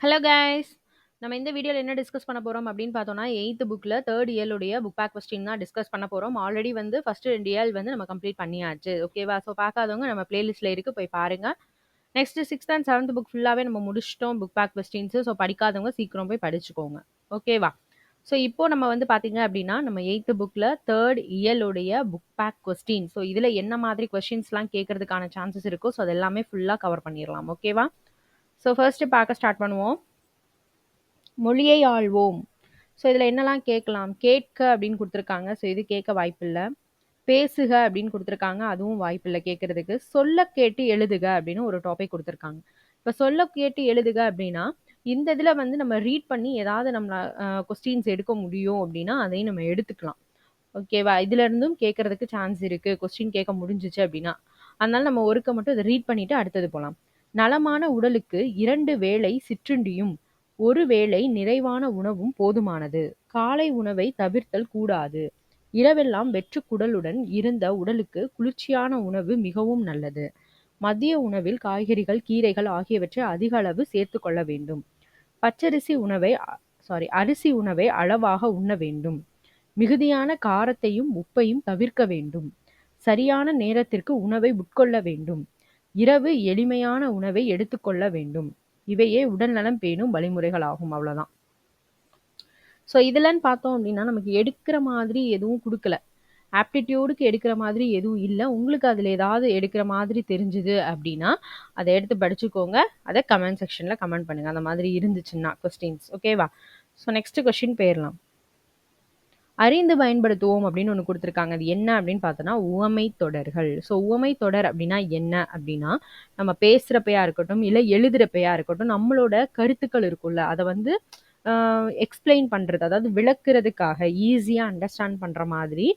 Hello guys! நம்ம இந்த வீடியோல என்ன டிஸ்கஸ் பண்ண போறோம் அப்படின்னு பார்த்தோம்னா, 8த் புக்ல 3 இயலுடைய புக் பேக் கொஸ்டின் தான் டிஸ்கஸ் பண்ண போறோம். ஆல்ரெடி வந்து ஃபர்ஸ்ட் 2 இயல் வந்து நம்ம கம்ப்ளீட் பண்ணியாச்சு. ஓகேவா? ஸோ பார்க்காதவங்க நம்ம பிளேலிஸ்ட்ல இருக்கு போய் பாருங்க. நெக்ஸ்ட் 6த் அண்ட் 7த் புக் ஃபுல்லாவே நம்ம முடிச்சுட்டோம் புக் பேக் கொஸ்டின்ஸ். ஸோ படிக்காதவங்க சீக்கிரம் போய் படிச்சுக்கோங்க. ஓகேவா? ஸோ இப்போ நம்ம வந்து பார்த்தீங்க அப்படின்னா, நம்ம 8த் புக்ல 3 இயலுடைய புக் பேக் கொஸ்டின். ஸோ இதுல என்ன மாதிரி கொஸ்டின்ஸ்லாம் கேட்கறதுக்கான சான்சஸ் இருக்கோ, ஸோ அது எல்லாமே ஃபுல்லா கவர் பண்ணிரலாம். ஓகேவா? ஸோ ஃபர்ஸ்ட் பார்க்க ஸ்டார்ட் பண்ணுவோம். மொழியை ஆள்வோம். ஸோ இதில் என்னலாம் கேட்கலாம்? கேட்க அப்படின்னு கொடுத்துருக்காங்க. ஸோ இது கேட்க வாய்ப்பில்லை. பேசுக அப்படின்னு கொடுத்துருக்காங்க. அதுவும் வாய்ப்பில்லை கேட்கறதுக்கு. சொல்ல கேட்டு எழுதுக அப்படின்னு ஒரு டாபிக் கொடுத்துருக்காங்க. இப்போ சொல்ல கேட்டு எழுதுக அப்படின்னா, இந்த இதில் வந்து நம்ம ரீட் பண்ணி ஏதாவது நம்ம கொஸ்டின்ஸ் எடுக்க முடியும் அப்படின்னா அதையும் நம்ம எடுத்துக்கலாம். ஓகேவா? இதுல இருந்தும் கேட்கறதுக்கு சான்ஸ் இருக்கு. கொஸ்டின் கேட்க முடிஞ்சிச்சு அப்படின்னா. அதனால நம்ம ஒருக்க மட்டும் இதை ரீட் பண்ணிட்டு அடுத்தது போலாம். நலமான உடலுக்கு 2 வேளை சிற்றுண்டியும் 1 வேளை நிறைவான உணவும் போதுமானது. காலை உணவை தவிர்த்தல் கூடாது. இரவெல்லாம் வெற்றுக் குடலுடன் இருந்த உடலுக்கு குளிர்ச்சியான உணவு மிகவும் நல்லது. மதிய உணவில் காய்கறிகள், கீரைகள் ஆகியவற்றை அதிக அளவு சேர்த்துக் கொள்ள வேண்டும். பச்சரிசி உணவை அரிசி உணவை அளவாக உண்ண வேண்டும். மிகுதியான காரத்தையும் உப்பையும் தவிர்க்க வேண்டும். சரியான நேரத்திற்கு உணவை உட்கொள்ள வேண்டும். இரவு எளிமையான உணவை எடுத்துக்கொள்ள வேண்டும். இவையே உடல் நலம் பேணும் வழிமுறைகளாகும். அவ்வளவுதான். ஸோ இதுலன்னு பார்த்தோம் அப்படின்னா நமக்கு எடுக்கிற மாதிரி எதுவும் கொடுக்கல. ஆப்டிடியூடுக்கு எடுக்கிற மாதிரி எதுவும் இல்லை. உங்களுக்கு அதில் ஏதாவது எடுக்கிற மாதிரி தெரிஞ்சுது அப்படின்னா அதை எடுத்து படிச்சுக்கோங்க. அதை கமெண்ட் செக்ஷனில் கமெண்ட் பண்ணுங்க அந்த மாதிரி இருந்துச்சுன்னா கொஸ்டின்ஸ். ஓகேவா? ஸோ நெக்ஸ்ட் கொஸ்டின் போயிடலாம். அறிந்து பயன்படுத்துவோம் அப்படின்னு ஒன்று கொடுத்துருக்காங்க. அது என்ன அப்படின்னு பார்த்தோன்னா உவமை தொடர்கள். ஸோ உவமை தொடர் அப்படின்னா என்ன அப்படின்னா, நம்ம பேசுகிறப்பையா இருக்கட்டும், இல்லை எழுதுறப்பையா இருக்கட்டும், நம்மளோட கருத்துக்கள் இருக்கும்ல அதை வந்து எக்ஸ்பிளைன் பண்ணுறது, அதாவது விளக்குறதுக்காக ஈஸியாக அண்டர்ஸ்டாண்ட் பண்ணுற மாதிரி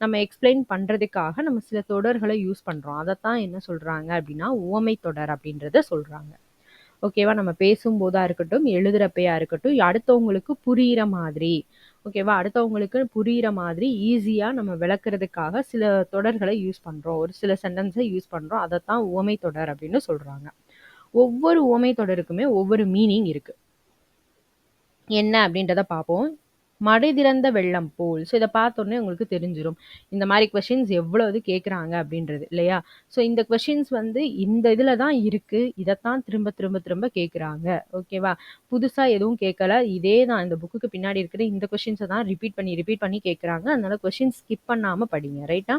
நம்ம எக்ஸ்பிளைன் பண்ணுறதுக்காக நம்ம சில தொடர்களை யூஸ் பண்ணுறோம். அதைத்தான் என்ன சொல்கிறாங்க அப்படின்னா உவமை தொடர் அப்படின்றத சொல்கிறாங்க. ஓகேவா? நம்ம பேசும்போதா இருக்கட்டும், எழுதுறப்பையா இருக்கட்டும், அடுத்தவங்களுக்கு புரியிற மாதிரி, ஓகேவா? அடுத்தவங்களுக்கு புரியிற மாதிரி ஈஸியா நம்ம விளக்குறதுக்காக சில தொடர்களை யூஸ் பண்றோம். ஒரு சில சென்டென்ஸை யூஸ் பண்றோம். அதைத்தான் உவமை தொடர் அப்படின்னு சொல்றாங்க. ஒவ்வொரு உவமை தொடருக்குமே ஒவ்வொரு மீனிங் இருக்கு. என்ன அப்படின்றத பார்ப்போம். மடை திறந்த வெள்ளம் போல். ஸோ இதை பார்த்தோன்னே உங்களுக்கு தெரிஞ்சிடும் இந்த மாதிரி கொஷின்ஸ் எவ்வளவு கேட்குறாங்க அப்படின்றது இல்லையா? ஸோ இந்த கொஷின்ஸ் வந்து இந்த இதில் தான் இருக்கு. இதைத்தான் திரும்ப திரும்ப திரும்ப கேட்குறாங்க. ஓகேவா? புதுசாக எதுவும் கேட்கல. இதே தான் இந்த புக்குக்கு பின்னாடி இருக்கிற இந்த கொஷின்ஸை தான் ரிப்பீட் பண்ணி கேட்குறாங்க. அதனால கொஷின் ஸ்கிப் பண்ணாமல் படிங்க. ரைட்டா?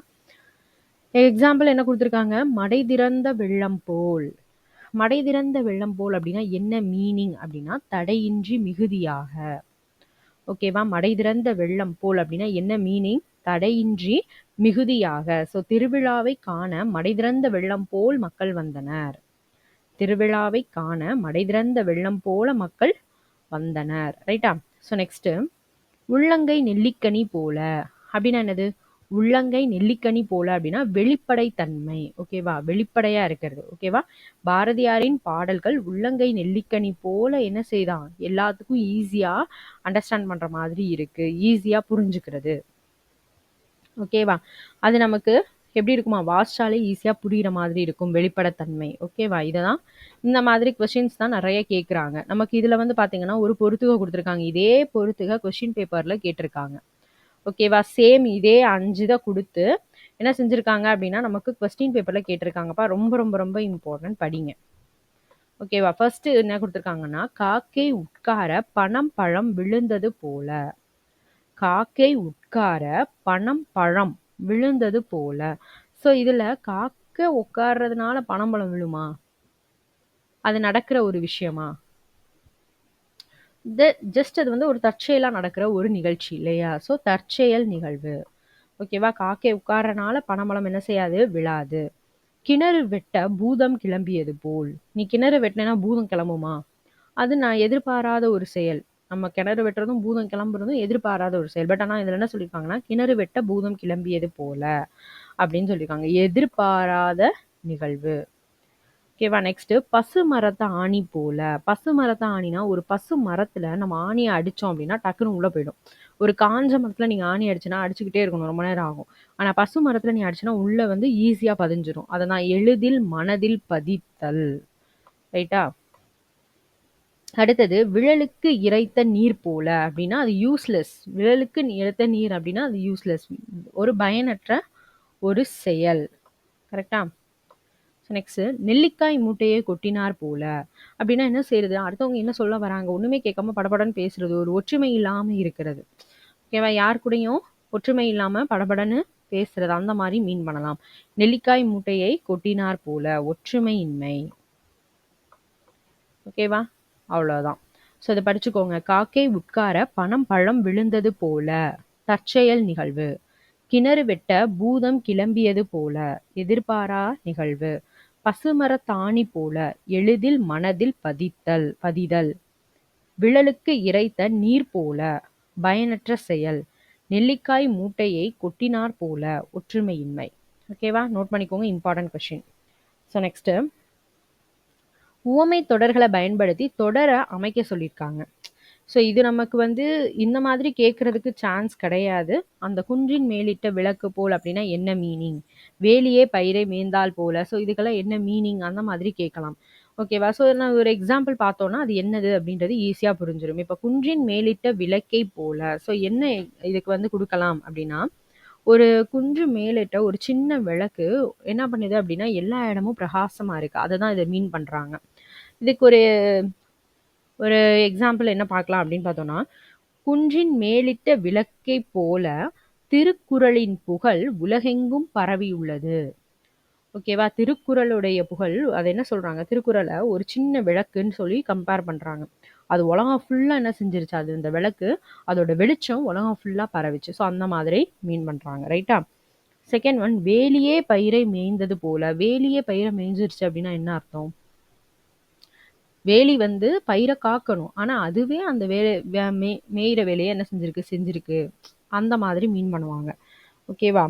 எக்ஸாம்பிள் என்ன கொடுத்துருக்காங்க? மடை திறந்த வெள்ளம் போல். மடை திறந்த வெள்ளம் போல் அப்படின்னா என்ன மீனிங் அப்படின்னா தடையின்றி மிகுதியாக. ஓகேவா? மடை திறந்த வெள்ளம் போல் அப்படின்னா என்ன மீனிங்? தடையின்றி மிகுதியாக. ஸோ திருவிழாவை காண மடை திறந்த வெள்ளம் போல் மக்கள் வந்தனர். திருவிழாவை காண மடை திறந்த வெள்ளம் போல மக்கள் வந்தனர். ரைட்டா? ஸோ நெக்ஸ்ட் உள்ளங்கை நெல்லிக்கனி போல அப்படின்னா என்னது? உள்ளங்கை நெல்லிக்கனி போல அப்படின்னா வெளிப்படைத்தன்மை. ஓகேவா? வெளிப்படையா இருக்கிறது. ஓகேவா? பாரதியாரின் பாடல்கள் உள்ளங்கை நெல்லிக்கனி போல என்ன செய்தான்? எல்லாத்துக்கும் ஈஸியா அண்டர்ஸ்டாண்ட் பண்ற மாதிரி இருக்கு. ஈஸியா புரிஞ்சுக்கிறது. ஓகேவா? அது நமக்கு எப்படி இருக்குமா? வாசிச்சாலே ஈஸியா புரியுற மாதிரி இருக்கும். வெளிப்படைத்தன்மை. ஓகேவா? இததான் இந்த மாதிரி கொஸ்டின்ஸ் தான் நிறைய கேட்குறாங்க. நமக்கு இதுல வந்து பாத்தீங்கன்னா ஒரு பொறுத்துக கொடுத்துருக்காங்க. இதே பொறுத்துக கொஸ்டின் பேப்பர்ல கேட்டிருக்காங்க. ஓகேவா? சேம் இதே 5 இதை கொடுத்து என்ன செஞ்சிருக்காங்க அப்படின்னா நமக்கு கொஸ்டின் பேப்பர்ல கேட்டிருக்காங்கப்பா. ரொம்ப ரொம்ப ரொம்ப இம்பார்ட்டன்ட், படிங்க. ஓகேவா? ஃபர்ஸ்ட் என்ன கொடுத்துருக்காங்கன்னா காக்கை உட்கார பனம் பழம் விழுந்தது போல. காக்கை உட்கார பனம் பழம் விழுந்தது போல. ஸோ இதுல காக்கை உட்கார்றதுனால பனம்பழம் விழுமா? அது நடக்கிற ஒரு விஷயமா? ஜஸ்ட் அது வந்து ஒரு தற்செயலா நடக்கிற ஒரு நிகழ்ச்சி இல்லையா? ஸோ தற்செயல் நிகழ்வு. ஓகேவா? காக்கை உட்கார்றனால பனம்பழம் என்ன செய்யாது? விழாது. கிணறு வெட்ட பூதம் கிளம்பியது போல். நீ கிணறு வெட்டினா பூதம் கிளம்புமா? அது நான் எதிர்பாராத ஒரு செயல். நம்ம கிணறு வெட்டுறதும் பூதம் கிளம்புறதும் எதிர்பாராத ஒரு செயல். பட் ஆனால் இதில் என்ன சொல்லியிருக்காங்கன்னா கிணறு வெட்ட பூதம் கிளம்பியது போல அப்படின்னு சொல்லியிருக்காங்க. எதிர்பாராத நிகழ்வு. ஓகேவா? நெக்ஸ்ட் பசு மரத்த ஆணி போல. பசு மரத்த ஆணினா ஒரு பசு மரத்துல நம்ம ஆணியை அடிச்சோம் அப்படின்னா டக்குன்னு உள்ள போயிடும். ஒரு காஞ்ச மரத்துல நீங்க ஆணி அடிச்சுன்னா அடிச்சுக்கிட்டே இருக்கணும், ரொம்ப நேரம் ஆகும். ஆனா பசு மரத்துல நீ அடிச்சுன்னா உள்ள வந்து ஈஸியா பதிஞ்சிரும். அதை நான் எளிதில் மனதில் பதித்தல். ரைட்டா? அடுத்தது விழலுக்கு இறைத்த நீர் போல அப்படின்னா அது யூஸ்லெஸ். விழலுக்கு இறைத்த நீர் அப்படின்னா அது யூஸ்லெஸ். ஒரு பயனற்ற ஒரு செயல். கரெக்டா? நெக்ஸ்ட் நெல்லிக்காய் மூட்டையை கொட்டினார் போல அப்படின்னா என்ன செய்யறது? அடுத்தவங்க என்ன சொல்ல வராங்க ஒண்ணுமே கேட்காம படபடன்னு பேசுறது, ஒரு ஒற்றுமை இல்லாம இருக்கிறது. ஓகேவா? யார் கூடயும் ஒற்றுமை இல்லாம படபடன்னு பேசுறது, அந்த மாதிரி மீன் பண்ணலாம். நெல்லிக்காய் மூட்டையை கொட்டினார் போல ஒற்றுமையின்மை. ஓகேவா? அவ்வளவுதான். ஸோ இதை படிச்சுக்கோங்க. காக்கை உட்கார பனம் பழம் விழுந்தது போல தற்செயல் நிகழ்வு. கிணறு வெட்ட பூதம் கிளம்பியது போல எதிர்பாரா நிகழ்வு. பசுமரத்தாணி போல எளிதில் மனதில் பதிதல். விழலுக்கு இறைத்த நீர் போல பயனற்ற செயல். நெல்லிக்காய் மூட்டையை கொட்டினார் போல ஒற்றுமையின்மை. ஓகேவா? நோட் பண்ணிக்கோங்க, இம்பார்ட்டன்ட் கொஸ்டின். ஸோ நெக்ஸ்ட் உவமை தொடர்களை பயன்படுத்தி தொடர அமைக்க சொல்லியிருக்காங்க. ஸோ இது நமக்கு வந்து இந்த மாதிரி கேட்கறதுக்கு சான்ஸ் கிடையாது. அந்த குன்றின் மேலிட்ட விளக்கு போல் அப்படின்னா என்ன மீனிங்? வேலியே பயிரை மேய்ந்தால் போல. ஸோ இதுக்கெல்லாம் என்ன மீனிங்? அந்த மாதிரி கேட்கலாம். ஓகேவா? ஸோ நான் ஒரு எக்ஸாம்பிள் பார்த்தோம்னா அது என்னது அப்படின்றது ஈஸியாக புரிஞ்சிடும். இப்போ குன்றின் மேலிட்ட விளக்கை போல. ஸோ என்ன இதுக்கு வந்து கொடுக்கலாம் அப்படின்னா, ஒரு குன்று மேலிட்ட ஒரு சின்ன விளக்கு என்ன பண்ணுது அப்படின்னா எல்லா இடமும் பிரகாசமா இருக்கு. அதை தான் இதை மீன் பண்றாங்க. இதுக்கு ஒரு ஒரு எக்ஸாம்பிள் என்ன பார்க்கலாம் அப்படின்னு பார்த்தோம்னா, குன்றின் மேலிட்ட விளக்கை போல திருக்குறளின் புகழ் உலகெங்கும் பரவியுள்ளது. ஓகேவா? திருக்குறளுடைய புகழ், அதை என்ன சொல்றாங்க, திருக்குறளை ஒரு சின்ன விளக்குன்னு சொல்லி கம்பேர் பண்றாங்க. அது உலகம் ஃபுல்லா என்ன செஞ்சிருச்சு, அது இந்த விளக்கு அதோட வெளிச்சம் உலகம் ஃபுல்லா பரவிச்சு. ஸோ அந்த மாதிரி மீன் பண்றாங்க. ரைட்டா? செகண்ட் ஒன், வேலியே பயிரை மேய்ந்தது போல. வேலியே பயிரை மேய்ஞ்சிருச்சு அப்படின்னா என்ன அர்த்தம்? வேலி வந்து பயிரை காக்கணும். ஆனா அதுவே அந்த மேயிற வேலையை என்ன செஞ்சிருக்கு. அந்த மாதிரி மீன் பண்ணுவாங்க. ஓகேவா?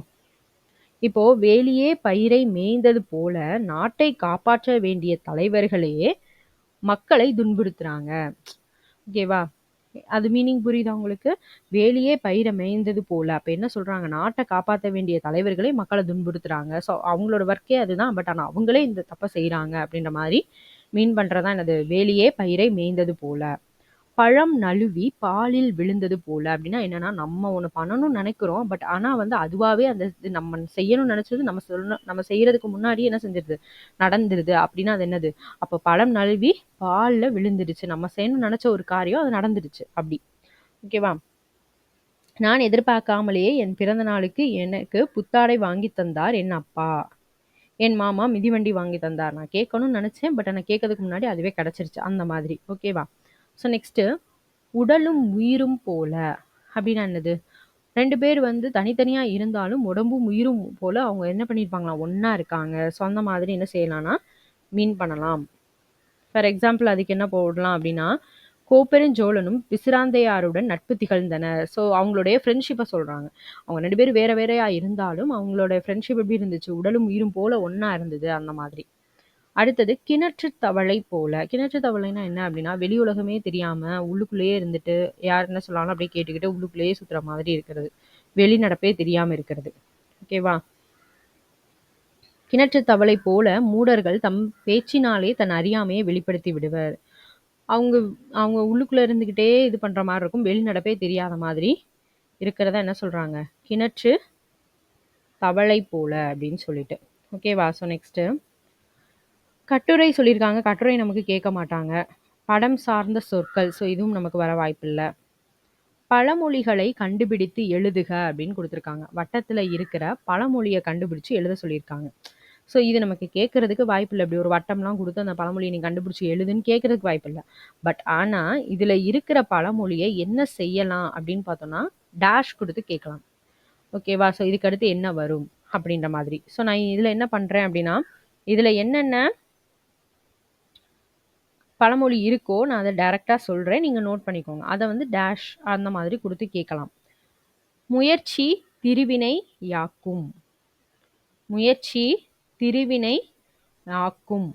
இப்போ வேலியே பயிரை மேய்ந்தது போல நாட்டை காப்பாற்ற வேண்டிய தலைவர்களே மக்களை துன்புறுத்துறாங்க. ஓகேவா? அது மீனிங் புரியுதா உங்களுக்கு? வேலியே பயிரை மேய்ந்தது போல அப்ப என்ன சொல்றாங்க, நாட்டை காப்பாற்ற வேண்டிய தலைவர்களே மக்களை துன்புறுத்துறாங்க. ஸோ அவங்களோட ஒர்க்கே அதுதான். பட் ஆனா அவங்களே இந்த தப்பை செய்யறாங்க அப்படின்ற மாதிரி மீன் பண்றதா என்னது, வேலியே பயிரை மேய்ந்தது போல. பழம் நழுவி பாலில் விழுந்தது போல அப்படின்னா என்னன்னா, நம்ம ஒண்ணு பண்ணணும்னு நினைக்கிறோம். பட் ஆனா வந்து அதுவாவே அந்த இது நம்ம செய்யணும்னு நினைச்சது நம்ம செய்யறதுக்கு முன்னாடி என்ன செஞ்சிருது, நடந்துருது அப்படின்னா அது என்னது? அப்ப பழம் நழுவி பால்ல விழுந்துடுச்சு. நம்ம செய்யணும்னு நினைச்ச ஒரு காரியம் அது நடந்துடுச்சு அப்படி. ஓகேவா? நான் எதிர்பார்க்காமலேயே என் பிறந்த நாளுக்கு எனக்கு புத்தாடை வாங்கி தந்தார் என் அப்பா. என் மாமா மிதிவண்டி வாங்கி தந்தார். நான் கேட்கணும்னு நினைச்சேன். பட் ஆனா கேட்கறதுக்கு முன்னாடி அதுவே கிடைச்சிருச்சு. அந்த மாதிரி. ஓகேவா? ஸோ நெக்ஸ்ட், உடலும் உயிரும் போல அப்படின்னா என்னது? 2 பேர் வந்து தனித்தனியா இருந்தாலும் உடம்பும் உயிரும் போல அவங்க என்ன பண்ணியிருப்பாங்களாம், ஒண்ணா இருக்காங்க. ஸோ அந்த மாதிரி என்ன செய்யலாம்னா மீன் பண்ணலாம். ஃபார் எக்ஸாம்பிள் அதுக்கு என்ன போடலாம் அப்படின்னா, கோப்பெருஞ்சோழனும் பிசிராந்தையாருடன் நட்பு திகழ்ந்தனர். ஸோ அவங்களுடைய ஃப்ரெண்ட்ஷிப்பை சொல்றாங்க. அவங்க 2 பேரும் வேற வேறையா இருந்தாலும் அவங்களோட ஃப்ரெண்ட்ஷிப் எப்படி இருந்துச்சு, உடலும் உயிரும் போல ஒண்ணா இருந்தது. அந்த மாதிரி. அடுத்தது கிணற்று தவளை போல. கிணற்று தவளைனா என்ன அப்படின்னா, வெளி உலகமே தெரியாம உள்ளுக்குள்ளேயே இருந்துட்டு யார் என்ன சொன்னாலும் அப்படியே கேட்டுக்கிட்டு உள்ளுக்குள்ளேயே சுத்துற மாதிரி இருக்கிறது. வெளிநடப்பே தெரியாம இருக்கிறது. ஓகேவா? கிணற்று தவளை போல மூடர்கள் தம் பேச்சினாலே தன் அறியாமையை வெளிப்படுத்தி விடுவர். அவங்க அவங்க உள்ளுக்குள்ள இருந்துகிட்டே இது பண்ற மாதிரி இருக்கும். வெளிநடப்பே தெரியாத மாதிரி இருக்கிறத என்ன சொல்றாங்க, கிணற்று தவளை போல அப்படின்னு சொல்லிட்டு. ஓகேவா? ஸோ நெக்ஸ்ட் கட்டுரை சொல்லியிருக்காங்க. கட்டுரை நமக்கு கேட்க மாட்டாங்க. படம் சார்ந்த சொற்கள். ஸோ இதுவும் நமக்கு வர வாய்ப்பில்லை. பழமொழிகளை கண்டுபிடித்து எழுதுக அப்படின்னு கொடுத்துருக்காங்க. வட்டத்துல இருக்கிற பழமொழியை கண்டுபிடிச்சு எழுத சொல்லியிருக்காங்க. ஸோ இது நமக்கு கேட்கறதுக்கு வாய்ப்பில்லை. இப்படி ஒரு வட்டம்லாம் கொடுத்து அந்த பழமொழியை நீ கண்டுபிடிச்சு எழுதுன்னு கேட்கறதுக்கு வாய்ப்பில்லை. பட் ஆனா இதுல இருக்கிற பழமொழியை என்ன செய்யலாம் அப்படின்னு பார்த்தோம்னா, டேஷ் கொடுத்து கேட்கலாம். ஓகேவா? ஸோ இதுக்கு அடுத்து என்ன வரும் அப்படின்ற மாதிரி. ஸோ நான் இதுல என்ன பண்றேன் அப்படின்னா, இதுல என்னென்ன பழமொழி இருக்கோ நான் அதை டைரக்டா சொல்றேன். நீங்க நோட் பண்ணிக்கோங்க. அதை வந்து டேஷ் அந்த மாதிரி கொடுத்து கேட்கலாம். முயற்சி திருவினை யாக்கும். முயற்சி திருவினை யாக்கும்.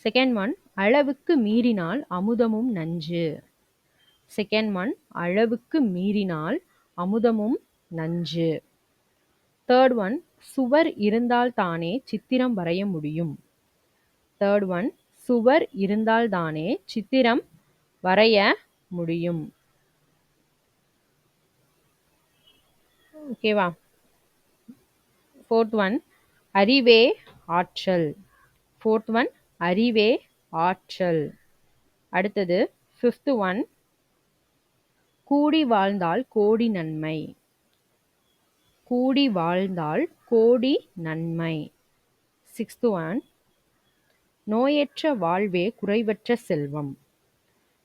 செகண்ட் ஒன், அளவுக்கு மீறினால் அமுதமும் நஞ்சு. செகண்ட் ஒன், அளவுக்கு மீறினால் அமுதமும் நஞ்சு. தேர்ட் ஒன், சுவர் இருந்தால் தானே சித்திரம் வரைய முடியும். தேர்ட் ஒன், சுவர் இருந்தால்தானே சித்திரம் வரைய முடியும். ஓகேவா? 4th ஒன் அறிவே ஆற்றல். 4th ஒன் அறிவே ஆற்றல். அடுத்தது 5th ஒன் கூடி வாழ்ந்தால் கோடி நன்மை. கூடி வாழ்ந்தால் கோடி நன்மை. 6th ஒன் நோயற்ற வாழ்வே குறைவற்ற செல்வம்.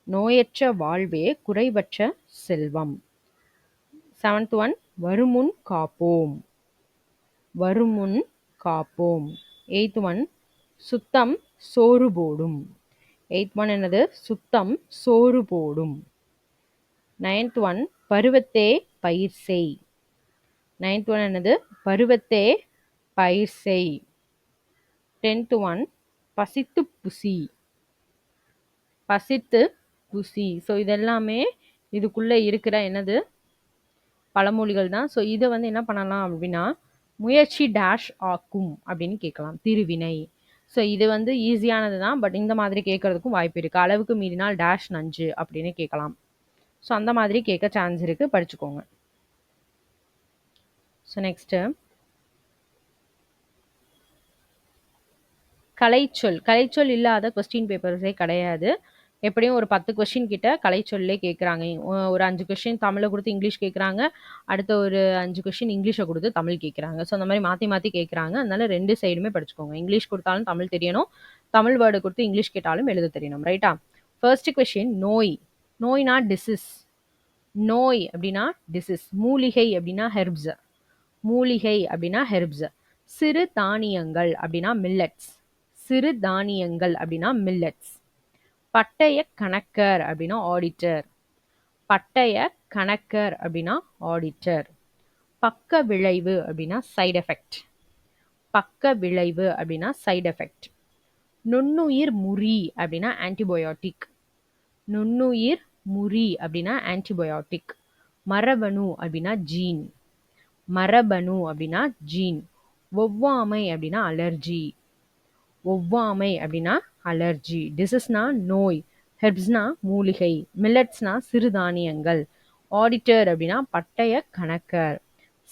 நோயற்ற வாழ்வே குறைவற்ற செல்வம். 7th ஒன் வருமுன் காப்போம். வருமுன் காப்போம். 8th ஒன் சுத்தம் சோறு போடும். 8th ஒன் என்னது? சுத்தம் சோறு போடும். 9th ஒன் பருவத்தே பயிர் செய். 9th ஒன் என்னது? பருவத்தே பயிர் செய். 10th ஒன் பசித்து புசி. பசித்து புசி. ஸோ இதெல்லாமே இதுக்குள்ள இருக்கிற என்னது பழமொழிகள் தான். ஸோ இதை வந்து என்ன பண்ணலாம் அப்படின்னா முயற்சி டேஷ் ஆக்கும் அப்படின்னு கேட்கலாம். திருவினை. ஸோ இது வந்து ஈஸியானது தான். பட் இந்த மாதிரி கேட்கறதுக்கும் வாய்ப்பு இருக்கு. அளவுக்கு மீறினால் டேஷ் நஞ்சு அப்படின்னு கேட்கலாம். ஸோ அந்த மாதிரி கேட்க சான்ஸ் இருக்கு. படிச்சுக்கோங்க. So next கலைச்சொல். கலைச்சொல் இல்லாத கொஸ்டின் பேப்பர்ஸே கிடையாது. எப்படியும் ஒரு 10 கொஸ்டின் கிட்ட கலைச்சொல்லே கேட்குறாங்க. ஒரு 5 கொஸ்டின் தமிழை கொடுத்து இங்கிலீஷ் கேட்குறாங்க. அடுத்த ஒரு 5 கொஸ்டின் இங்கிலீஷை கொடுத்து தமிழ் கேட்குறாங்க. ஸோ அந்த மாதிரி மாற்றி மாற்றி கேட்குறாங்க. அதனால 2 சைடுமே படிச்சுக்கோங்க. இங்கிலீஷ் கொடுத்தாலும் தமிழ் தெரியணும். தமிழ் வேர்டு கொடுத்து இங்கிலீஷ் கேட்டாலும் எழுத தெரியணும். ரைட்டா? ஃபர்ஸ்ட் கொஸ்டின் நோய். நோய்னா டிசீஸ். நோய் அப்படின்னா டிசீஸ். மூலிகை அப்படின்னா ஹெர்ப்ஸ். மூலிகை அப்படின்னா ஹெர்ப்ஸ். சிறு தானியங்கள் அப்படின்னா மில்லட்ஸ். சிறு தானியங்கள் அப்படின்னா மில்லட்ஸ். பட்டய கணக்கர் அப்படின்னா ஆடிட்டர். பட்டய கணக்கர் அப்படின்னா ஆடிட்டர். பக்க விளைவு அப்படின்னா சைடு எஃபெக்ட். பக்க விளைவு அப்படின்னா சைடு எஃபெக்ட். நுண்ணுயிர் முறி அப்படின்னா ஆன்டிபயோட்டிக். நுண்ணுயிர் முறி அப்படின்னா ஆன்டிபயோட்டிக். மரபணு அப்படின்னா ஜீன். மரபணு அப்படின்னா ஜீன். ஒவ்வாமை அப்படின்னா அலர்ஜி. ஒவ்வாமை அப்படின்னா அலர்ஜி. டிசீஸ்னா நோய். ஹெர்ப்ஸ்னா மூலிகை. மில்லட்ஸ்னா சிறுதானியங்கள். ஆடிட்டர் அப்படின்னா பட்டய கணக்கர்.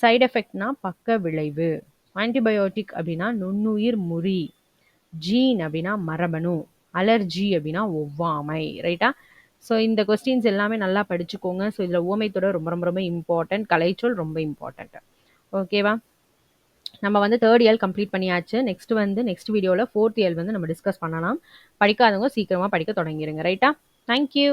சைடு எஃபெக்ட்னா பக்க விளைவு. ஆன்டிபயோட்டிக் அப்படின்னா நுண்ணுயிர் முறி. ஜீன் அப்படின்னா மரபணு. அலர்ஜி அப்படின்னா ஒவ்வாமை. ரைட்டா? ஸோ இந்த கொஸ்டின்ஸ் எல்லாமே நல்லா படிச்சுக்கோங்க. ஸோ இதில் உவமைத்தொடர் ரொம்ப ரொம்ப ரொம்ப இம்பார்ட்டன்ட். கலைச்சொல் ரொம்ப இம்பார்ட்டன்ட். ஓகேவா? நம்ம வந்து 3rd இயர் கம்ப்ளீட் பண்ணியாச்சு. நெக்ஸ்ட் வீடியோவில் 4th இயர் வந்து நம்ம டிஸ்கஸ் பண்ணலாம். படிக்காதவங்க சீக்கிரமாக படிக்க தொடங்கிடுங்க. ரைட்டா? தேங்க்யூ.